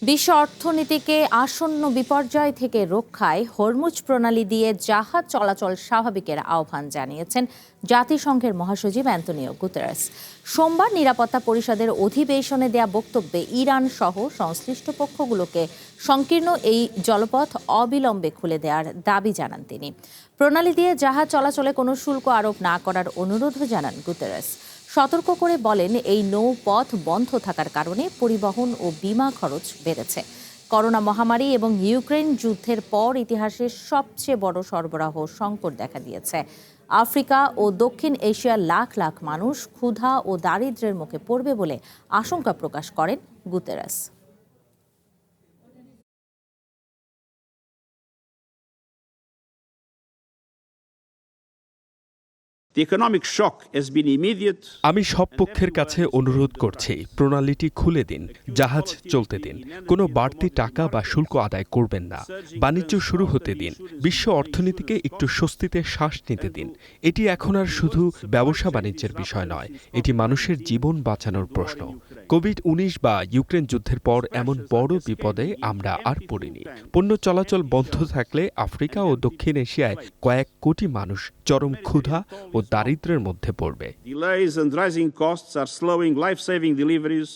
বিশ্ব অর্থনীতিকে আসন্ন বিপর্যয় থেকে রক্ষায় হরমুজ প্রণালী দিয়ে জাহাজ চলাচল স্বাভাবিকের আহ্বান জানিয়েছেন জাতিসংঘের মহাসচিব অ্যান্তোনিও গুতেরেস। সোমবার নিরাপত্তা পরিষদের অধিবেশনে দেয়া বক্তব্যে ইরান সহ সংশ্লিষ্ট পক্ষগুলোকে সংকীর্ণ এই জলপথ অবিলম্বে খুলে দেওয়ার দাবি জানান তিনি। প্রণালী দিয়ে জাহাজ চলাচলে কোনো শুল্ক আরোপ না করার অনুরোধও জানান গুতেরেস। সতর্ক করে বলেন, এই নৌপথ বন্ধ থাকার কারণে পরিবহন ও বীমা খরচ বেড়েছে। করোনা মহামারী এবং ইউক্রেন যুদ্ধের পর ইতিহাসের সবচেয়ে বড় সরবরাহ সংকট দেখা দিয়েছে। আফ্রিকা ও দক্ষিণ এশিয়ার লাখ লাখ মানুষ ক্ষুধা ও দারিদ্র্যের মুখে পড়বে বলে আশঙ্কা প্রকাশ করেন গুতেরেস। আমি সব পক্ষের কাছে অনুরোধ করছি, প্রণালীটি খুলে দিন, জাহাজ চলতে দিন, কোনো বাড়তি টাকা বা শুল্ক আদায় করবেন না, বাণিজ্য শুরু হতে দিন, বিশ্ব অর্থনীতিকে একটু স্বস্তিতে শ্বাস নিতে দিন। এটি এখন আর শুধু ব্যবসা বাণিজ্যের বিষয় নয়, এটি মানুষের জীবন বাঁচানোর প্রশ্ন। কোভিড-19 বা ইউক্রেন যুদ্ধের পর এমন বড় বিপদে আমরা আর পড়িনি। পণ্য চলাচল বন্ধ থাকলে আফ্রিকা ও দক্ষিণ এশিয়ায় কয়েক কোটি মানুষ চরম ক্ষুধা ও দারিদ্র্যের মধ্যে পড়বে। Delays and rising costs are slowing life-saving deliveries